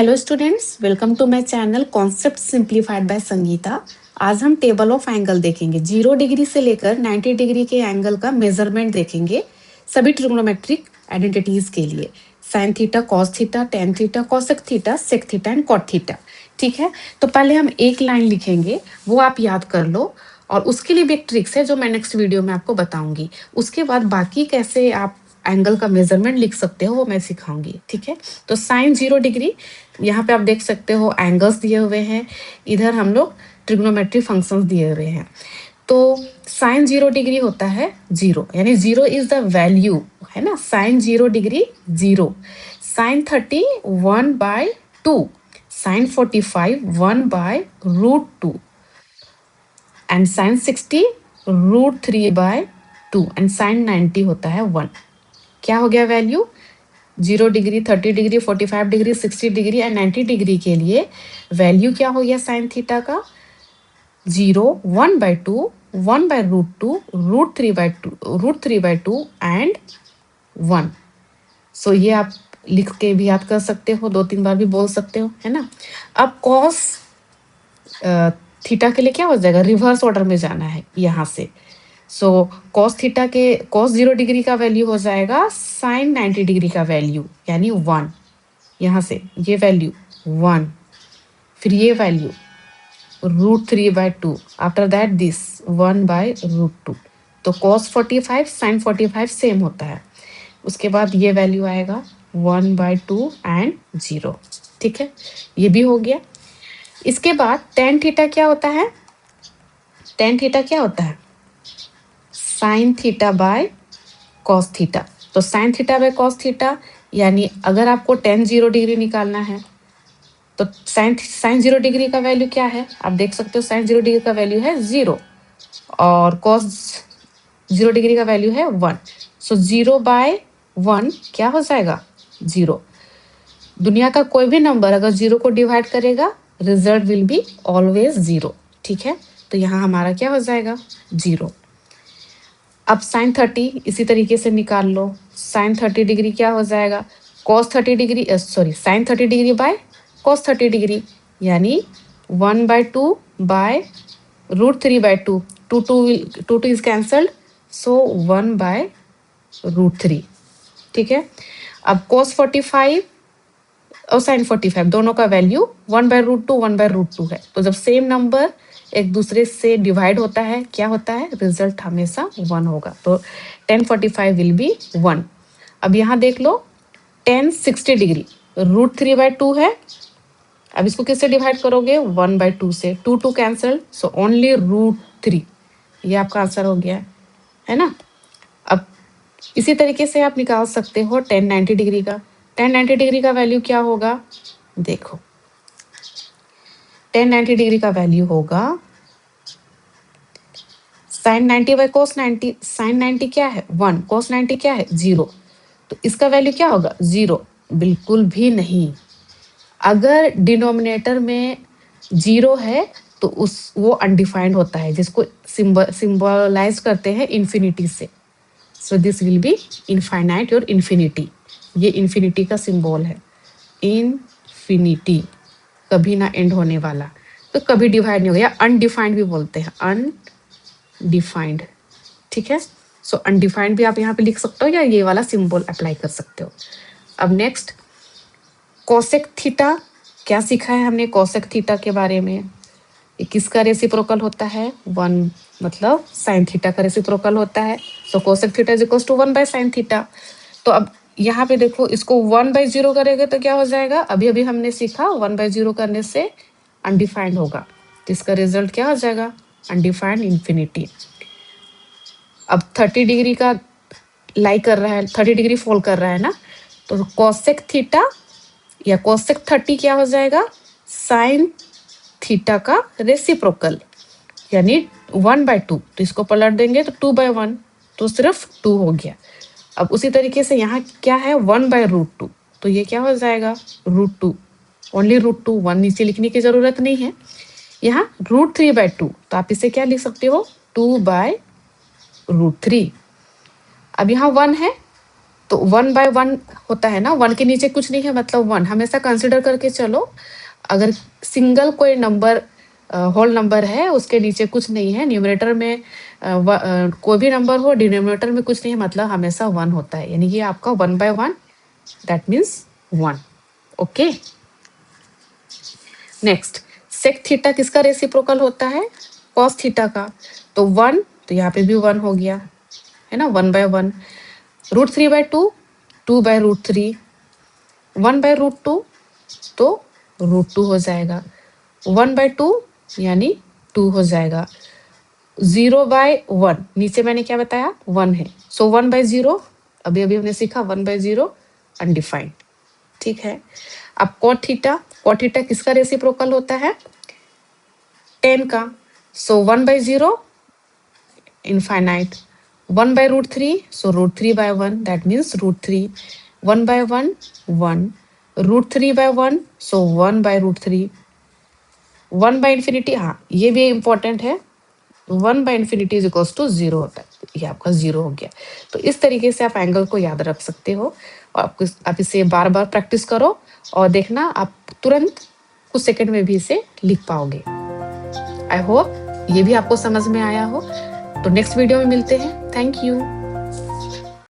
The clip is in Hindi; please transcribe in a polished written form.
Hello students, welcome to my channel concept simplified by Sangeeta. आज हम टेबल ऑफ एंगल देखेंगे। 0 डिग्री से लेकर 90 डिग्री के एंगल का मेजरमेंट देखेंगे सभी ट्रिग्नोमेट्रिक आइडेंटिटीज के लिए। Sine theta, cos theta, tan theta, cosec theta, sec theta and cot theta. ठीक है, तो पहले हम एक लाइन लिखेंगे, वो आप याद कर लो। और उसके लिए भी एक ट्रिक्स है जो मैं नेक्स्ट वीडियो में आपको बताऊंगी। उसके बाद बाकी कैसे आप एंगल का मेजरमेंट लिख सकते हो वो मैं सिखाऊंगी। ठीक है, तो साइन 0 डिग्री, यहाँ पे आप देख सकते हो एंगल्स दिए हुए हैं, इधर हम लोग ट्रिग्नोमेट्री फंक्शंस दिए हुए हैं। तो साइन 0 डिग्री होता है 0, यानी 0 इज द वैल्यू, है ना। Sine 0 degree 0, sine 30 1/2, sine 45 1/√2 and sine 60 √3/2 and sine 90 होता है 1। क्या हो गया value? 0 degree, 30 degree, 45 degree, 60 degree and 90 degree के लिए वैल्यू क्या हो गया साइन थीटा का? 0, 1/2, 1/√2, √3/2 एंड 1। सो ये आप लिख के भी याद कर सकते हो, 2-3 बार भी बोल सकते हो, है ना। अब कॉस थीटा के लिए क्या हो जाएगा? रिवर्स ऑर्डर में जाना है यहाँ से। सो कॉस थीटा के कॉस 0 डिग्री का वैल्यू हो जाएगा साइन 90 डिग्री का वैल्यू, यानी 1। यहाँ से ये वैल्यू 1, फिर ये वैल्यू √3/2, आफ्टर दैट दिस 1/√2। तो कॉस 45 साइन 45 सेम होता है। उसके बाद ये वैल्यू आएगा 1/2 एंड 0। ठीक है, ये भी हो गया। इसके बाद टेन थीटा क्या होता है? टेन थीटा क्या होता है? Sine theta by cos theta. तो sine theta by cos theta, यानी अगर आपको टेन 0 डिग्री निकालना है तो साइन 0 डिग्री का वैल्यू क्या है? आप देख सकते हो साइन 0 डिग्री का वैल्यू है 0 और कॉस 0 डिग्री का वैल्यू है 1। सो 0/1 क्या हो जाएगा? 0। दुनिया का कोई भी नंबर अगर 0 को डिवाइड करेगा, रिजल्ट विल बी ऑलवेज 0। ठीक है, तो यहाँ हमारा क्या हो जाएगा? 0। अब साइन 30 इसी तरीके से निकाल लो। साइन 30 डिग्री क्या हो जाएगा? Cos 30 degree, sorry, sine 30 degree by cos 30 degree, यानी 1/2 बाय √3/2। 2 इज कैंसल्ड, सो 1/√3। ठीक है, अब कॉस 45 और साइन 45 दोनों का वैल्यू 1/√2 1/√2 है। तो जब सेम नंबर एक दूसरे से डिवाइड होता है, क्या होता है? रिजल्ट हमेशा 1 होगा। तो 1045 विल बी 1। अब यहाँ देख लो, 1060 डिग्री √3/2 है। अब इसको किससे डिवाइड करोगे? 1/2 से। 2 कैंसल, सो ओनली √3। ये आपका आंसर हो गया, है ना। अब इसी तरीके से आप निकाल सकते हो 1090 डिग्री का। 1090 डिग्री का वैल्यू क्या होगा? देखो, 1090 डिग्री का वैल्यू होगा साइन 90 बाय कोस 90। साइन 90 क्या है? 1, कोस 90 क्या है? 0। तो इसका वैल्यू क्या होगा? 0। बिल्कुल भी नहीं। अगर डिनोमिनेटर में 0 है तो वो अनडिफाइंड होता है, जिसको सिंबलाइज करते हैं इन्फिनिटी से। So this will be infinite और इन्फिनिटी। ये इन्फिनिटी का सिंबल है, इन्फिनिटी, कभी ना एंड होने वाला। तो कभी डिवाइड नहीं होगा, या अनडिफाइंड भी बोलते हैं, अनडिफाइंड। ठीक है, सो अनडिफाइंड भी आप यहाँ पे लिख सकते हो या ये वाला सिंबल अप्लाई कर सकते हो। अब नेक्स्ट कोसेक थीटा, क्या सीखा है हमने कोसेक थीटा के बारे में? ये किसका रेसिप्रोकल होता है? 1, मतलब साइन थीटा का रेसिप्रोकल होता है। So cosec theta is equal to 1/sin theta. तो अब यहाँ पे देखो, इसको 1/0 करेंगे तो क्या हो जाएगा? अभी अभी हमने सीखा 1/0 करने से अनडिफाइंड होगा, तो इसका रिजल्ट क्या हो जाएगा? Undefined infinity. अब 30 डिग्री का लाई कर रहा है, 30 डिग्री फॉल कर रहा है ना, तो कोसेक थीटा या कोसेक 30 क्या हो जाएगा? साइन थीटा का रेसिप्रोकल, यानी 1/2। तो इसको पलट देंगे तो 2/1, तो सिर्फ 2 हो गया। अब उसी तरीके से यहाँ क्या है? 1/√2, तो ये क्या हो जाएगा? √2, ओनली √2, 1 नीचे लिखने की जरूरत नहीं है। यहाँ √3/2, तो आप इसे क्या लिख सकते हो? 2/√3। अब यहाँ 1 है, तो 1/1 होता है ना, 1 के नीचे कुछ नहीं है मतलब 1, हमेशा कंसिडर करके चलो। अगर सिंगल कोई नंबर होल नंबर है, उसके नीचे कुछ नहीं है, न्यूमरेटर में कोई भी नंबर हो, डिनोमिनेटर में कुछ नहीं है, मतलब हमेशा 1 होता है, यानी कि आपका 1/1 that means 1। Okay, next sec theta किसका रेसिप्रोकल होता है? कॉस थीटा का। तो 1, तो यहाँ पे भी 1 हो गया है ना, 1/1। √3/2, 2/√3, 1/√2 तो √2 हो जाएगा, 1/2 यानी 2 हो जाएगा। 0/1 नीचे मैंने क्या बताया 1 है, सो 1/0 अभी अभी हमने सीखा 1/0 अनडिफाइंड। ठीक है, अब कॉट थीटा किसका रेसिप्रोकल होता है? 10 का। सो 1/0 इनफाइनाइट, 1/√3 सो √3/1 दैट मीन्स √3, 1/1 1, √3/1 सो 1/√3, 1/∞, हाँ ये भी इंपॉर्टेंट है, 1/∞ इज इक्वल्स टू 0 होता है, ये आपका 0 हो गया। तो इस तरीके से आप एंगल को याद रख सकते हो, और आप इसे बार बार प्रैक्टिस करो और देखना आप तुरंत कुछ सेकंड में भी इसे लिख पाओगे। आई होप ये भी आपको समझ में आया हो। तो नेक्स्ट वीडियो में मिलते हैं। Thank you.